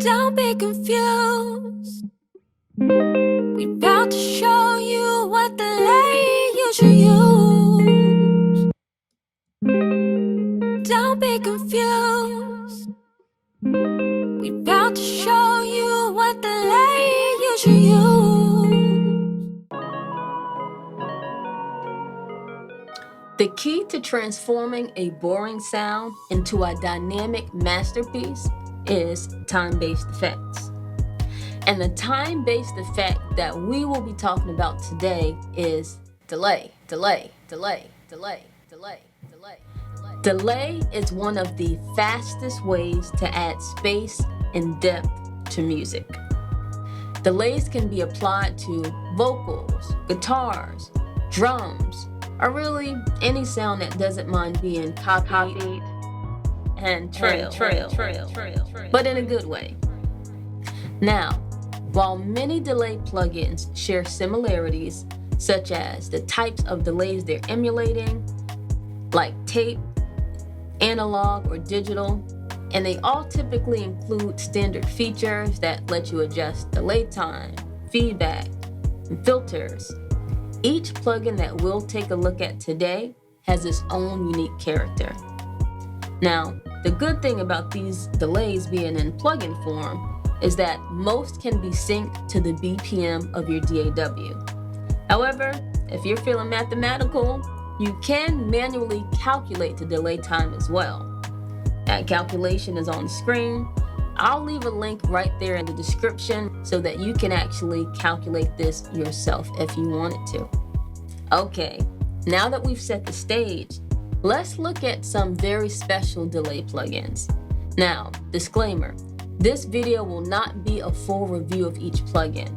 Don't be confused. We about to show you what delay you should use. Don't be confused. We about to show you what delay you should use. The key to transforming a boring sound into a dynamic masterpiece is time-based effects. And the time-based effect that we will be talking about today is delay. Delay is one of the fastest ways to add space and depth to music. Delays can be applied to vocals, guitars, drums, or really any sound that doesn't mind being copied and trailed, but in a good way. Now, while many delay plugins share similarities, such as the types of delays they're emulating, like tape, analog, or digital, and they all typically include standard features that let you adjust delay time, feedback, and filters. Each plugin that we'll take a look at today has its own unique character. Now, the good thing about these delays being in plugin form is that most can be synced to the BPM of your DAW. However, if you're feeling mathematical, you can manually calculate the delay time as well. That calculation is on the screen. I'll leave a link right there in the description so that you can actually calculate this yourself if you wanted to. Okay, now that we've set the stage, let's look at some very special delay plugins. Now, disclaimer, this video will not be a full review of each plugin,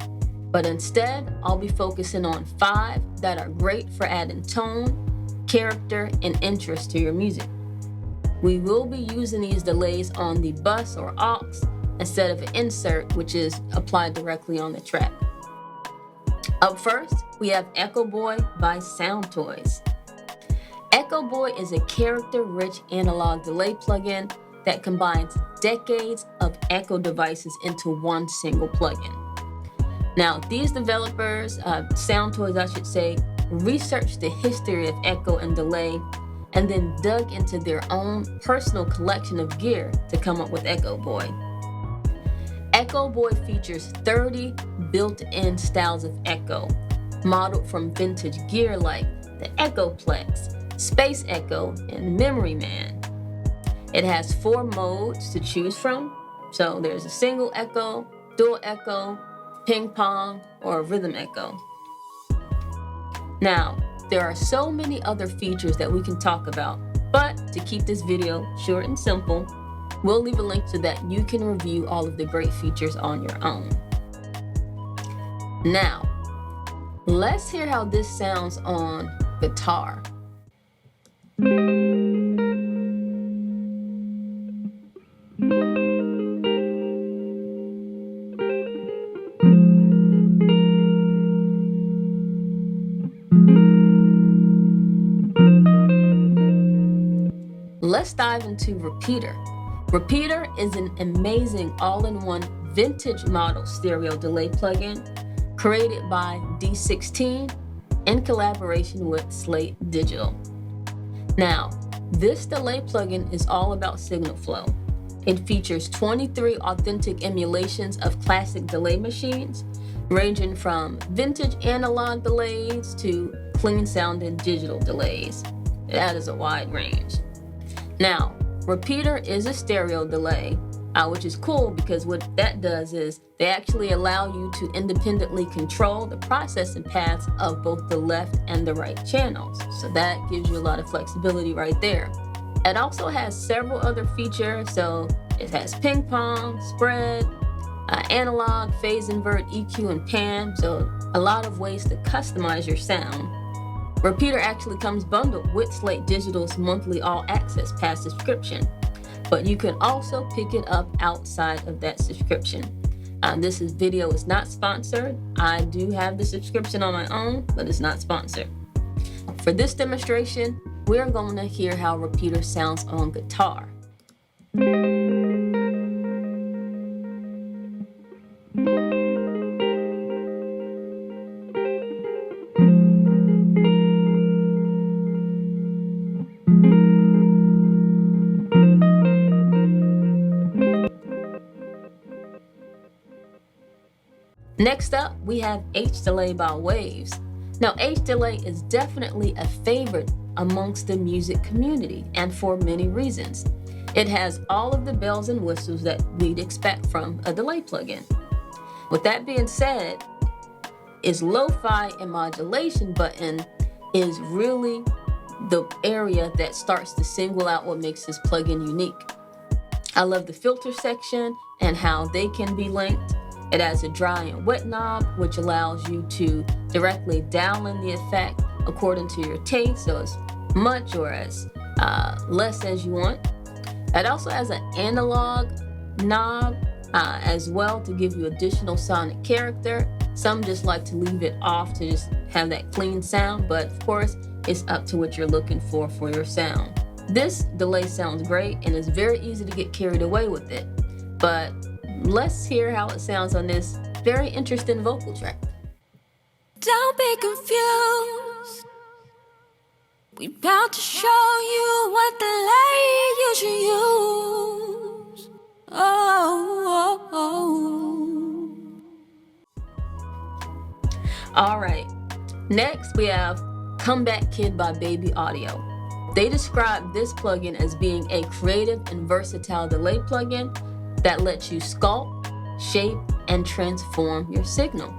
but instead I'll be focusing on 5 that are great for adding tone, character, and interest to your music. We will be using these delays on the bus or aux instead of an insert, which is applied directly on the track. Up first, we have Echoboy by Soundtoys. Echoboy is a character-rich analog delay plugin that combines decades of echo devices into one single plugin. Now, these developers, Soundtoys I should say, researched the history of echo and delay and then dug into their own personal collection of gear to come up with Echoboy. Echoboy features 30 built-in styles of echo, modeled from vintage gear like the Echoplex, Space Echo, and Memory Man. It has 4 modes to choose from, so there's a single echo, dual echo, ping pong, or rhythm echo. Now, there are so many other features that we can talk about, but to keep this video short and simple, we'll leave a link so that you can review all of the great features on your own. Now, let's hear how this sounds on guitar. Let's dive into Repeater. Repeater is an amazing all-in-one vintage model stereo delay plugin created by D16 in collaboration with Slate Digital. Now, this delay plugin is all about signal flow. It features 23 authentic emulations of classic delay machines, ranging from vintage analog delays to clean-sounding digital delays. That is a wide range. Now, Repeater is a stereo delay, which is cool because what that does is they actually allow you to independently control the processing paths of both the left and the right channels. So that gives you a lot of flexibility right there. It also has several other features, so it has ping pong, spread, analog, phase invert, EQ, and pan, so a lot of ways to customize your sound. Repeater actually comes bundled with Slate Digital's monthly all-access pass subscription, but you can also pick it up outside of that subscription. This video is not sponsored. I do have the subscription on my own, but it's not sponsored. For this demonstration, we're going to hear how Repeater sounds on guitar. Next up, we have H-Delay by Waves. Now, H-Delay is definitely a favorite amongst the music community, and for many reasons. It has all of the bells and whistles that we'd expect from a delay plugin. With that being said, its lo-fi and modulation button is really the area that starts to single out what makes this plugin unique. I love the filter section and how they can be linked. It has a dry and wet knob, which allows you to directly dial in the effect according to your taste, so as much or as less as you want. It also has an analog knob as well to give you additional sonic character. Some just like to leave it off to just have that clean sound, but of course, it's up to what you're looking for your sound. This delay sounds great and it's very easy to get carried away with it, but let's hear how it sounds on this very interesting vocal track. Don't be confused. We about to show you what delay you should use. Oh, oh, oh. All right, next we have Comback Kid by Baby Audio. They describe this plugin as being a creative and versatile delay plugin that lets you sculpt, shape, and transform your signal.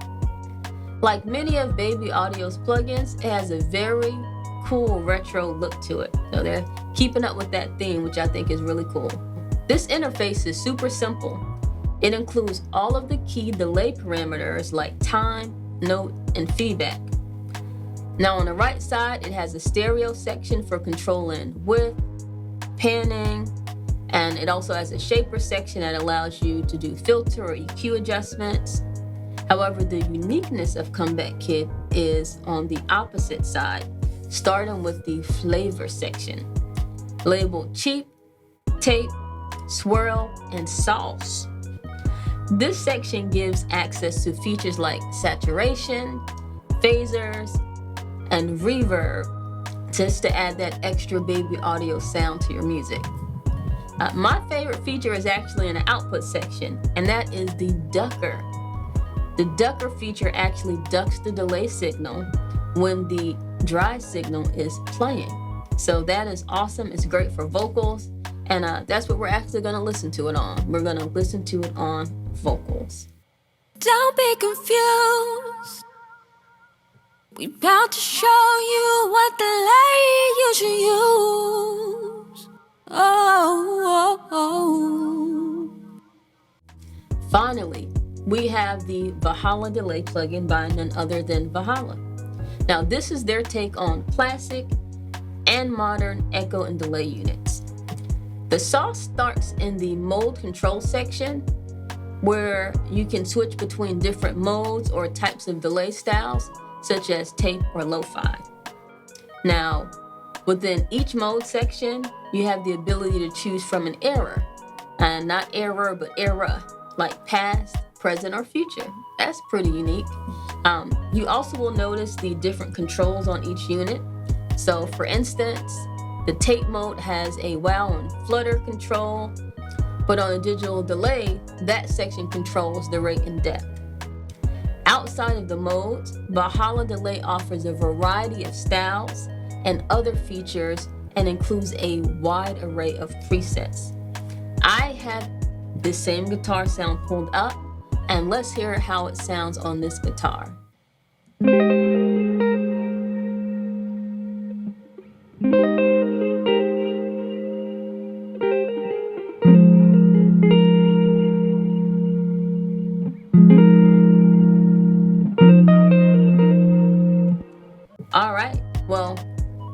Like many of Baby Audio's plugins, it has a very cool retro look to it. So they're keeping up with that theme, which I think is really cool. This interface is super simple. It includes all of the key delay parameters like time, note, and feedback. Now on the right side, it has a stereo section for controlling width, panning, and it also has a shaper section that allows you to do filter or EQ adjustments. However, the uniqueness of Comback Kid is on the opposite side, starting with the flavor section, labeled cheap, tape, swirl, and sauce. This section gives access to features like saturation, phasers, and reverb, just to add that extra Baby Audio sound to your music. My favorite feature is actually in the output section, and that is the ducker. The ducker feature actually ducks the delay signal when the dry signal is playing. So that is awesome. It's great for vocals, and that's what we're actually going to listen to it on. We're going to listen to it on vocals. Don't be confused. We about to show you what delay you should use. Oh, oh, oh. Finally, we have the Valhalla delay plugin by none other than Valhalla. Now, this is their take on classic and modern echo and delay units. The sauce starts in the mode control section, where you can switch between different modes or types of delay styles, such as tape or lo-fi. Now, within each mode section, you have the ability to choose from an era, and not error, but era, like past, present, or future. That's pretty unique. You also will notice the different controls on each unit. So for instance, the tape mode has a wow and flutter control, but on a digital delay, that section controls the rate and depth. Outside of the modes, Valhalla Delay offers a variety of styles and other features and includes a wide array of presets. I have this same guitar sound pulled up, and let's hear how it sounds on this guitar. All right, well,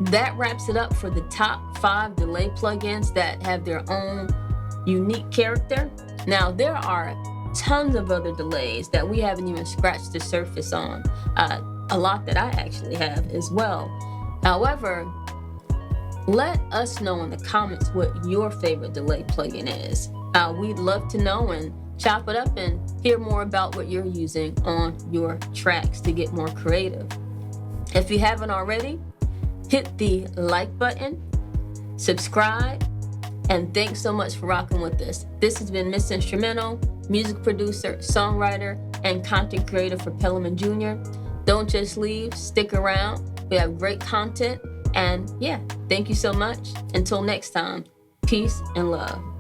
that wraps it up for the top 5 delay plugins that have their own unique character. Now, there are tons of other delays that we haven't even scratched the surface on. A lot that I actually have as well. However, let us know in the comments what your favorite delay plugin is. We'd love to know and chop it up and hear more about what you're using on your tracks to get more creative. If you haven't already, hit the like button, subscribe, and thanks so much for rocking with us. This has been MsInstrumental, music producer, songwriter, and content creator for Pelham Jr. Don't just leave, stick around. We have great content. And yeah, thank you so much. Until next time, peace and love.